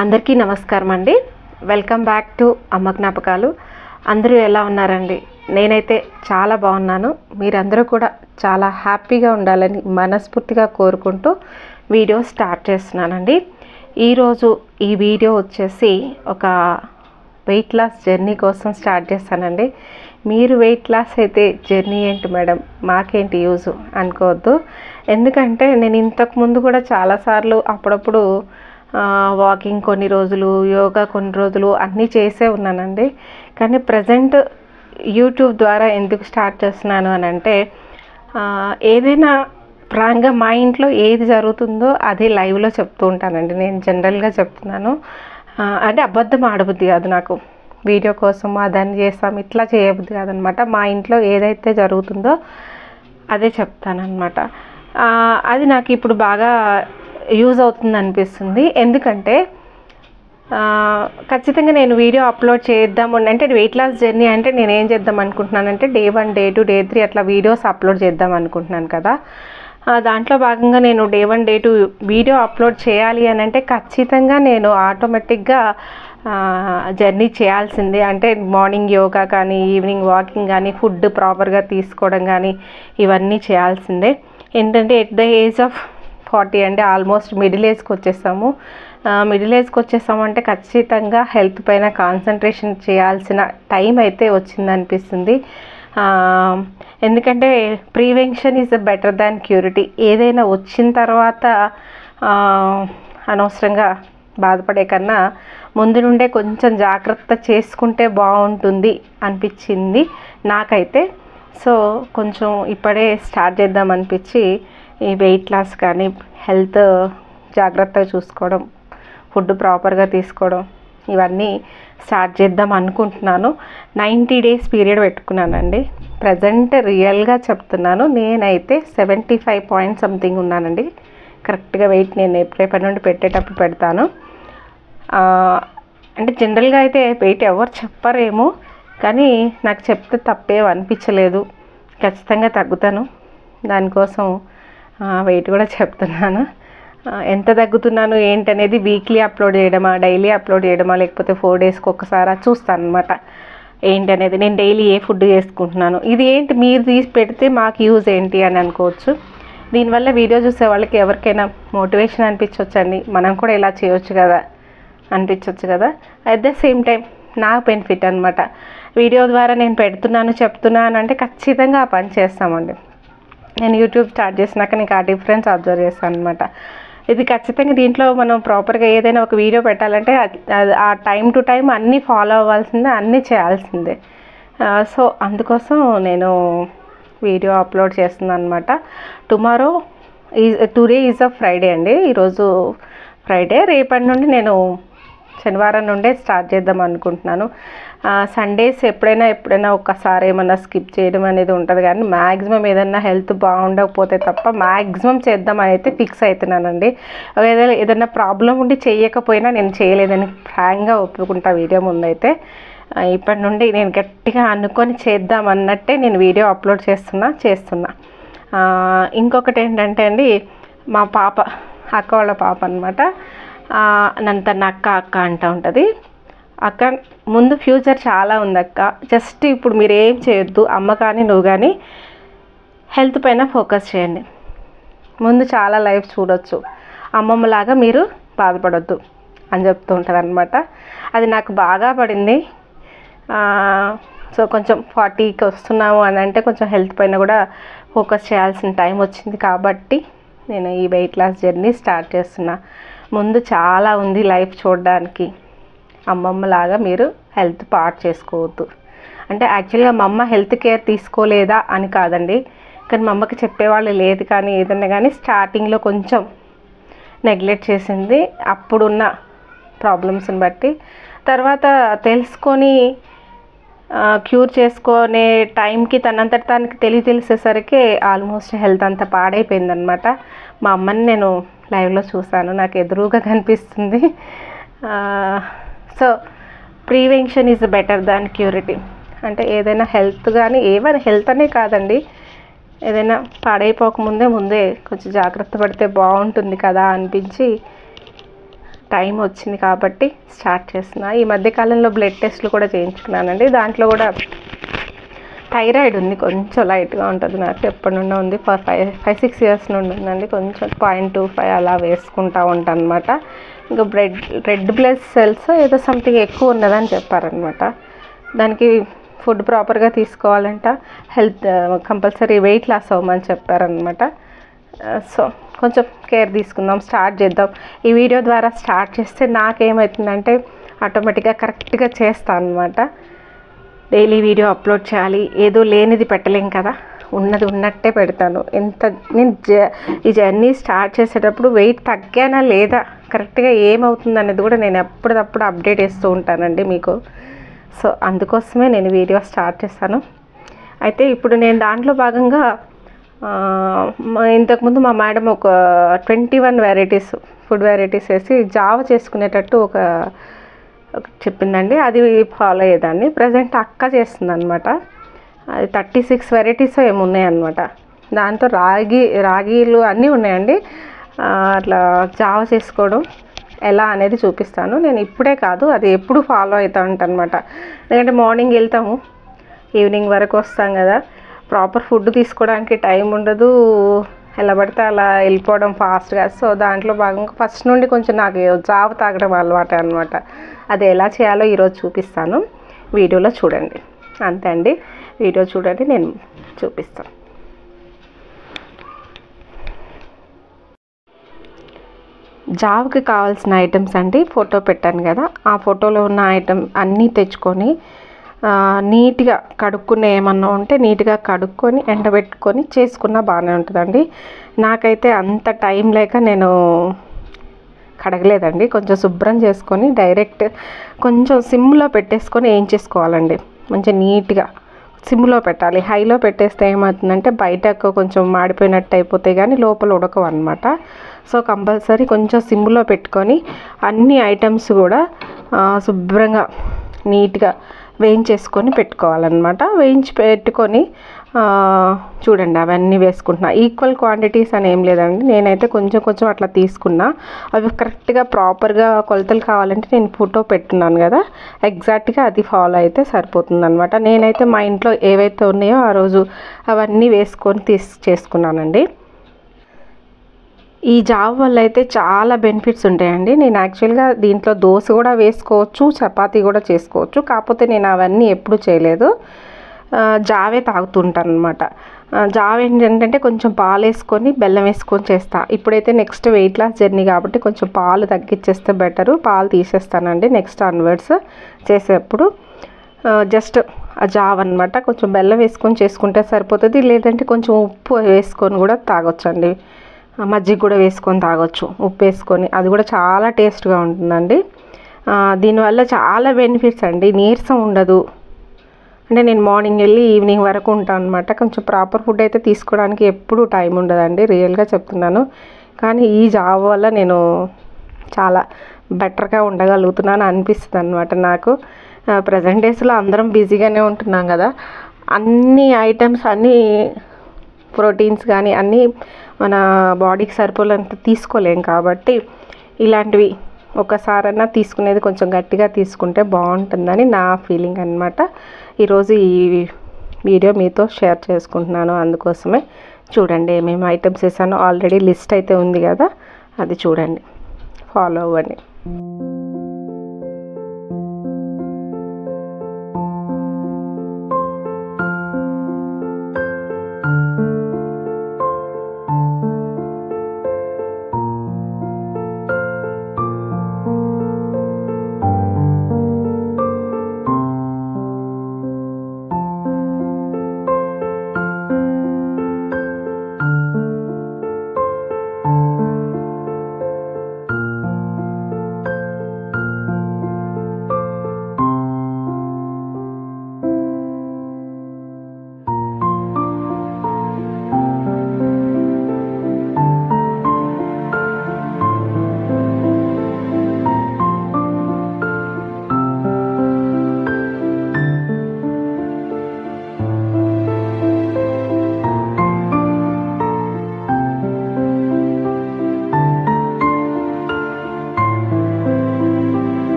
అందరికీ నమస్కారం అండి. వెల్కమ్ బ్యాక్ టు అమ్మ జ్ఞాపకాలు. అందరూ ఎలా ఉన్నారండి? నేనైతే చాలా బాగున్నాను. మీరందరూ కూడా చాలా హ్యాపీగా ఉండాలని మనస్ఫూర్తిగా కోరుకుంటూ వీడియో స్టార్ట్ చేస్తున్నానండి. ఈరోజు ఈ వీడియో వచ్చేసి ఒక వెయిట్ లాస్ జర్నీ కోసం స్టార్ట్ చేస్తానండి. మీరు వెయిట్ లాస్ అయితే జర్నీ ఏంటి మేడం, మాకేంటి యూజ్ అనుకోవద్దు. ఎందుకంటే నేను ఇంతకుముందు కూడా చాలాసార్లు అప్పుడప్పుడు వాకింగ్ కొన్ని రోజులు, యోగా కొన్ని రోజులు అన్నీ చేసే ఉన్నానండి. కానీ ప్రజెంట్ యూట్యూబ్ ద్వారా ఎందుకు స్టార్ట్ చేస్తున్నాను అని అంటే, ఏదైనా ప్రాంగా మా ఇంట్లో ఏది జరుగుతుందో అది లైవ్లో చెప్తూ ఉంటానండి. నేను జనరల్గా చెప్తున్నాను. అంటే అబద్ధం ఆడబుద్ధి కాదు నాకు. వీడియో కోసం అదని చేస్తాం ఇట్లా చేయబుద్ధి కాదనమాట. మా ఇంట్లో ఏదైతే జరుగుతుందో అదే చెప్తానన్నమాట. అది నాకు ఇప్పుడు బాగా యూజ్ అవుతుంది అనిపిస్తుంది. ఎందుకంటే ఖచ్చితంగా నేను వీడియో అప్లోడ్ చేద్దాము అంటే వెయిట్ లాస్ జర్నీ అంటే నేను ఏం చేద్దాం అనుకుంటున్నానంటే డే 1, డే 2, డే 3 అట్లా వీడియోస్ అప్లోడ్ చేద్దాం అనుకుంటున్నాను కదా. దాంట్లో భాగంగా నేను డే 1, డే 2 వీడియో అప్లోడ్ చేయాలి అని అంటే ఖచ్చితంగా నేను ఆటోమేటిక్గా జర్నీ చేయాల్సిందే. అంటే మార్నింగ్ యోగా కానీ, ఈవినింగ్ వాకింగ్ కానీ, ఫుడ్ ప్రాపర్గా తీసుకోవడం కానీ ఇవన్నీ చేయాల్సిందే. ఏంటంటే ఎట్ ద ఏజ్ ఆఫ్ 40 అంటే ఆల్మోస్ట్ మిడిల్ ఏజ్కి వచ్చేసాము. మిడిల్ ఏజ్కి వచ్చేసామంటే ఖచ్చితంగా హెల్త్ పైన కాన్సన్ట్రేషన్ చేయాల్సిన టైం అయితే వచ్చిందనిపిస్తుంది. ఎందుకంటే ప్రివెన్షన్ ఈజ్ బెటర్ దాన్ క్యూరిటీ. ఏదైనా వచ్చిన తర్వాత అనవసరంగా బాధపడే కన్నా ముందు నుండే కొంచెం జాగ్రత్త చేసుకుంటే బాగుంటుంది అనిపించింది నాకైతే. సో కొంచెం ఇప్పుడే స్టార్ట్ చేద్దాం అనిపించి ఈ వెయిట్ లాస్ కానీ, హెల్త్ జాగ్రత్తగా చూసుకోవడం, ఫుడ్ ప్రాపర్గా తీసుకోవడం ఇవన్నీ స్టార్ట్ చేద్దాం అనుకుంటున్నాను. 90 డేస్ పీరియడ్ పెట్టుకున్నానండి. ప్రజెంట్ రియల్గా చెప్తున్నాను, నేనైతే 75 పాయింట్ సంథింగ్ ఉన్నానండి. కరెక్ట్గా వెయిట్ నేను రేపటి నుండి పెట్టేటప్పుడు పెడతాను. అంటే జనరల్గా అయితే వెయిట్ ఎవరు చెప్పరేమో, కానీ నాకు చెప్తే తప్పేం అనిపించలేదు. ఖచ్చితంగా తగ్గుతాను. దానికోసం వెయిట్ కూడా చెప్తున్నాను. ఎంత తగ్గుతున్నాను ఏంటనేది వీక్లీ అప్లోడ్ చేయడమా, డైలీ అప్లోడ్ చేయడమా, లేకపోతే 4 డేస్కి ఒక్కసారి చూస్తాను అనమాట ఏంటనేది. నేను డైలీ ఏ ఫుడ్ చేసుకుంటున్నాను, ఇది ఏంటి మీరు తీసి పెడితే మాకు యూజ్ ఏంటి అని అనుకోవచ్చు. దీనివల్ల వీడియో చూసే వాళ్ళకి ఎవరికైనా మోటివేషన్ అనిపించవచ్చండి. మనం కూడా ఇలా చేయొచ్చు కదా అనిపించవచ్చు కదా. అట్ ద సేమ్ టైం నా బెనిఫిట్ అనమాట. వీడియో ద్వారా నేను పెడుతున్నాను చెప్తున్నాను అంటే ఖచ్చితంగా ఆ పని చేస్తామండి. నేను యూట్యూబ్ స్టార్ట్ చేసినాక నీకు ఆ డిఫరెన్స్ అబ్జర్వ్ చేస్తాను అనమాట. ఇది ఖచ్చితంగా దీంట్లో మనం ప్రాపర్గా ఏదైనా ఒక వీడియో పెట్టాలంటే ఆ టైం టు టైం అన్నీ ఫాలో అవ్వాల్సిందే, అన్నీ చేయాల్సిందే. సో అందుకోసం నేను వీడియో అప్లోడ్ చేస్తున్నాను అనమాట. టుడే ఈజ్ అ ఫ్రైడే అండి. ఈరోజు ఫ్రైడే. రేపటి నుండి నేను శనివారం నుండే స్టార్ట్ చేద్దాం అనుకుంటున్నాను. సండేస్ ఎప్పుడైనా ఒక్కసారి ఏమన్నా స్కిప్ చేయడం అనేది ఉంటుంది, కానీ మ్యాక్సిమం ఏదన్నా హెల్త్ బాగుండకపోతే తప్ప మ్యాక్సిమం చేద్దామని అయితే ఫిక్స్ అవుతున్నానండి. ఏదైనా ప్రాబ్లం ఉండి చేయకపోయినా నేను చేయలేదని ఫ్రాంక్గా ఒప్పుకుంటా వీడియో ముందైతే. ఇప్పటి నుండి నేను గట్టిగా అనుకొని చేద్దాం అన్నట్టే నేను వీడియో అప్లోడ్ చేస్తున్నా. ఇంకొకటి ఏంటంటే అండి, మా పాప, అక్క వాళ్ళ పాప అనమాట, నన్ను అక్క అంటూ ఉంటుంది. అక్క, ముందు ఫ్యూచర్ చాలా ఉంది అక్క. జస్ట్ ఇప్పుడు మీరు ఏం చేయొద్దు, అమ్మ కానీ నువ్వు కానీ హెల్త్ పైన ఫోకస్ చేయండి. ముందు చాలా లైఫ్ చూడొచ్చు, అమ్మమ్మలాగా మీరు బాధపడొద్దు అని చెప్తూ ఉంటుంది అనమాట. అది నాకు బాగా పడింది. సో కొంచెం 40కి వస్తున్నాము అని అంటే కొంచెం హెల్త్ పైన కూడా ఫోకస్ చేయాల్సిన టైం వచ్చింది కాబట్టి నేను ఈ వెయిట్ లాస్ జర్నీ స్టార్ట్ చేస్తున్నా. ముందు చాలా ఉంది లైఫ్ చూడడానికి. అమ్మమ్మలాగా మీరు హెల్త్ పాడు చేసుకోవద్దు. అంటే యాక్చువల్గా మా అమ్మ హెల్త్ కేర్ తీసుకోలేదా అని కాదండి, కానీ మా అమ్మకి చెప్పేవాళ్ళు లేదు. కానీ ఏదన్నా కానీ స్టార్టింగ్లో కొంచెం నెగ్లెక్ట్ చేసింది అప్పుడున్న ప్రాబ్లమ్స్ని బట్టి. తర్వాత తెలుసుకొని క్యూర్ చేసుకునే టైంకి తనంతట తనకి తెలిసేసరికి ఆల్మోస్ట్ హెల్త్ అంతా పాడైపోయిందనమాట. మా అమ్మని నేను లైవ్లో చూశాను, నాకు ఎదురుగా కనిపిస్తుంది. So prevention is better than cure. అంటే ఏదైనా హెల్త్ కానీ, ఏమైనా హెల్త్ అనే కాదండి, ఏదైనా పాడైపోకముందే కొంచెం జాగ్రత్త పడితే బాగుంటుంది కదా అనిపించి టైం వచ్చింది కాబట్టి స్టార్ట్ చేస్తున్నా. ఈ మధ్యకాలంలో బ్లడ్ టెస్ట్లు కూడా చేయించుకున్నానండి. దాంట్లో కూడా థైరాయిడ్ ఉంది, కొంచెం లైట్గా ఉంటుంది. నాకు ఎప్పటి నుండి ఉంది, 5-6 ఇయర్స్ నుండి ఉందండి. కొంచెం 0.25 అలా వేసుకుంటూ ఉంటాను అనమాట. ఇంకా రెడ్ బ్లడ్ సెల్స్ ఏదో సంథింగ్ ఎక్కువ ఉన్నదని చెప్పారనమాట. దానికి ఫుడ్ ప్రాపర్గా తీసుకోవాలంట, హెల్త్ కంపల్సరీ వెయిట్ లాస్ అవ్వమని చెప్పారనమాట. సో కొంచెం కేర్ తీసుకుందాం, స్టార్ట్ చేద్దాం. ఈ వీడియో ద్వారా స్టార్ట్ చేస్తే నాకేమవుతుందంటే ఆటోమేటిక్గా కరెక్ట్గా చేస్తాను అనమాట. డైలీ వీడియో అప్లోడ్ చేయాలి, ఏదో లేనిది పెట్టలేం కదా, ఉన్నది ఉన్నట్టే పెడతాను. నేను ఈ జర్నీ స్టార్ట్ చేసేటప్పుడు వెయిట్ తగ్గానా లేదా, కరెక్ట్గా ఏమవుతుంది అనేది కూడా నేను ఎప్పటికప్పుడు అప్డేట్ చేస్తూ ఉంటానండి మీకు. సో అందుకోసమే నేను వీడియో స్టార్ట్ చేస్తాను. అయితే ఇప్పుడు నేను దాంట్లో భాగంగా ఇంతకుముందు మా మేడం ఒక 21 వెరైటీస్ ఫుడ్ వెరైటీస్ వేసి జావ చేసుకునేటట్టు ఒక చెప్పిందండి. అది ఫాలో అయ్యేదాన్ని. ప్రజెంట్ అక్క చేస్తుంది అనమాట. అది 36 వెరైటీస్ ఏమి ఉన్నాయన్నమాట. దాంతో రాగిలు అన్నీ ఉన్నాయండి. అట్లా జావ చేసుకోవడం ఎలా అనేది చూపిస్తాను. నేను ఇప్పుడే కాదు, అది ఎప్పుడు ఫాలో అవుతూ ఉంటాను అనమాట. ఎందుకంటే మార్నింగ్ వెళ్తాము, ఈవినింగ్ వరకు వస్తాం కదా, ప్రాపర్ ఫుడ్ తీసుకోవడానికి టైం ఉండదు, ఎలా పడితే అలా వెళ్ళిపోవడం ఫాస్ట్గా. సో దాంట్లో భాగంగా ఫస్ట్ నుండి కొంచెం నాకు జావ తాగడం అలవాటు అనమాట. అది ఎలా చేయాలో ఈరోజు చూపిస్తాను, వీడియోలో చూడండి. అంతే అండి, వీడియో చూడండి, నేను చూపిస్తాను. జావకి కావాల్సిన ఐటమ్స్ అండి, ఫోటో పెట్టాను కదా, ఆ ఫోటోలో ఉన్న ఐటమ్ అన్నీ తెచ్చుకొని నీట్గా కడుక్కునే ఏమన్నా ఉంటే నీట్గా కడుక్కొని ఎండబెట్టుకొని చేసుకున్నా బాగానే ఉంటుందండి. నాకైతే అంత టైం లేక నేను కడగలేదండి. కొంచెం శుభ్రం చేసుకొని డైరెక్ట్ కొంచెం సిమ్లో పెట్టేసుకొని వేయించేసుకోవాలండి. మంచిగా నీట్గా సిమ్లో పెట్టాలి. హైలో పెట్టేస్తే ఏమవుతుందంటే బయటకు కొంచెం మాడిపోయినట్టు అయిపోతాయి కానీ లోపల ఉడకవు అనమాట. సో కంపల్సరీ కొంచెం సిమ్లో పెట్టుకొని అన్ని ఐటమ్స్ కూడా శుభ్రంగా నీట్గా వేయించేసుకొని పెట్టుకోవాలన్నమాట. వేయించి పెట్టుకొని చూడండి అవన్నీ వేసుకుంటున్నా. ఈక్వల్ క్వాంటిటీస్ అని ఏం లేదండి, నేనైతే కొంచెం కొంచెం అట్లా తీసుకున్నా. అవి కరెక్ట్గా ప్రాపర్గా కొలతలు కావాలంటే నేను ఫోటో పెట్టున్నాను కదా, ఎగ్జాక్ట్గా అది ఫాలో అయితే సరిపోతుంది అనమాట. నేనైతే మా ఇంట్లో ఏవైతే ఉన్నాయో ఆ రోజు అవన్నీ వేసుకొని చేసుకున్నానండి. ఈ జావ వల్ల అయితే చాలా బెనిఫిట్స్ ఉంటాయండి. నేను యాక్చువల్గా దీంట్లో దోశ కూడా వేసుకోవచ్చు, చపాతీ కూడా చేసుకోవచ్చు. కాకపోతే నేను అవన్నీ ఎప్పుడు చేయలేదు, జావే తాగుతుంటాను అనమాట. జావ ఏంటంటే కొంచెం పాలు వేసుకొని బెల్లం వేసుకొని చేస్తా. ఇప్పుడైతే నెక్స్ట్ వెయిట్ లాస్ జర్నీ కాబట్టి కొంచెం పాలు తగ్గించేస్తే బెటరు. పాలు తీసేస్తానండి నెక్స్ట్ ఆన్వర్డ్స్ చేసేటప్పుడు. జస్ట్ ఆ జావ అనమాట, కొంచెం బెల్లం వేసుకొని చేసుకుంటే సరిపోతుంది. లేదంటే కొంచెం ఉప్పు వేసుకొని కూడా తాగొచ్చండి. మజ్జిగ కూడా వేసుకొని తాగొచ్చు ఉప్పు వేసుకొని, అది కూడా చాలా టేస్ట్గా ఉంటుందండి. దీనివల్ల చాలా బెనిఫిట్స్ అండి. నీరసం ఉండదు. అంటే నేను మార్నింగ్ వెళ్ళి ఈవినింగ్ వరకు ఉంటాను అనమాట. కొంచెం ప్రాపర్ ఫుడ్ అయితే తీసుకోవడానికి ఎప్పుడూ టైం ఉండదండి, రియల్గా చెప్తున్నాను. కానీ ఈ జాబ్ వల్ల నేను చాలా బెటర్గా ఉండగలుగుతున్నాను అనిపిస్తుంది అనమాట నాకు. ప్రజెంట్ డేస్లో అందరం బిజీగానే ఉంటున్నాం కదా, అన్ని ఐటమ్స్ అన్నీ ప్రోటీన్స్ కానీ అన్నీ మన బాడీకి సరిపోలేంత తీసుకోలేం కాబట్టి ఇలాంటివి ఒకసారన్నా తీసుకునేది కొంచెం గట్టిగా తీసుకుంటే బాగుంటుందని నా ఫీలింగ్ అనమాట. ఈరోజు ఈ వీడియో మీతో షేర్ చేసుకుంటున్నాను. అందుకోసమే చూడండి ఏమేమి ఐటమ్స్ వేసానో ఆల్రెడీ లిస్ట్ అయితే ఉంది కదా, అది చూడండి, ఫాలో అవ్వండి.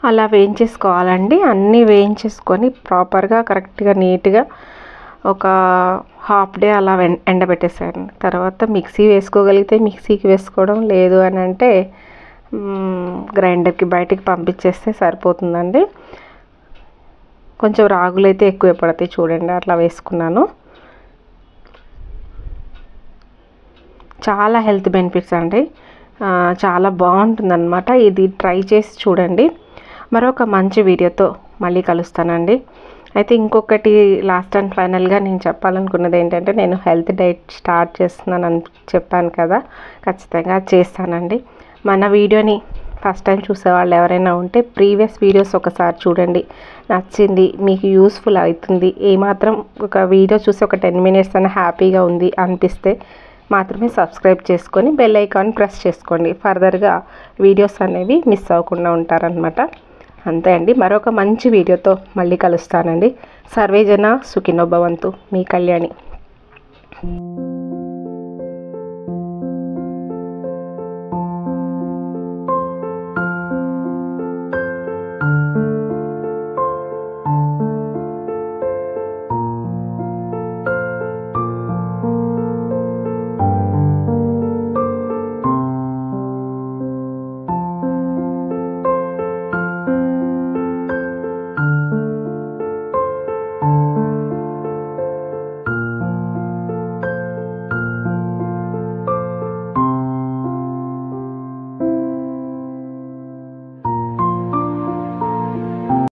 అలా వేయించేసుకోవాలండి. అన్నీ వేయించేసుకొని ప్రాపర్గా కరెక్ట్గా నీట్గా ఒక హాఫ్ డే అలా ఎండబెట్టేసాను. తర్వాత మిక్సీ వేసుకోగలిగితే మిక్సీకి వేసుకోవడం, లేదు అని అంటే గ్రైండర్కి బయటికి పంపించేస్తే సరిపోతుందండి. కొంచెం రాగులు అయితే ఎక్కువ పడతాయి చూడండి, అట్లా వేసుకున్నాను. చాలా హెల్త్ బెనిఫిట్స్ అండి, చాలా బాగుంటుందన్నమాట. ఇది ట్రై చేసి చూడండి. మరొక మంచి వీడియోతో మళ్ళీ కలుస్తానండి. అయితే ఇంకొకటి లాస్ట్ అండ్ ఫైనల్గా నేను చెప్పాలనుకున్నది ఏంటంటే, నేను హెల్త్ డైట్ స్టార్ట్ చేస్తున్నానని చెప్పాను కదా, ఖచ్చితంగా చేస్తానండి. మన వీడియోని ఫస్ట్ టైం చూసేవాళ్ళు ఎవరైనా ఉంటే ప్రీవియస్ వీడియోస్ ఒకసారి చూడండి. నచ్చింది, మీకు యూస్ఫుల్ అవుతుంది, ఏమాత్రం ఒక వీడియో చూసి ఒక 10 minutes అని హ్యాపీగా ఉంది అనిపిస్తే మాత్రమే సబ్స్క్రైబ్ చేసుకొని బెల్ ఐకాన్ ప్రెస్ చేసుకోండి. ఫర్దర్గా వీడియోస్ అనేవి మిస్ అవ్వకుండా ఉంటారనమాట. అంతే అండి. మరొక మంచి వీడియోతో మళ్ళీ కలుస్తానండి. సర్వేజన సుఖినో భవంతు. మీ కళ్యాణి.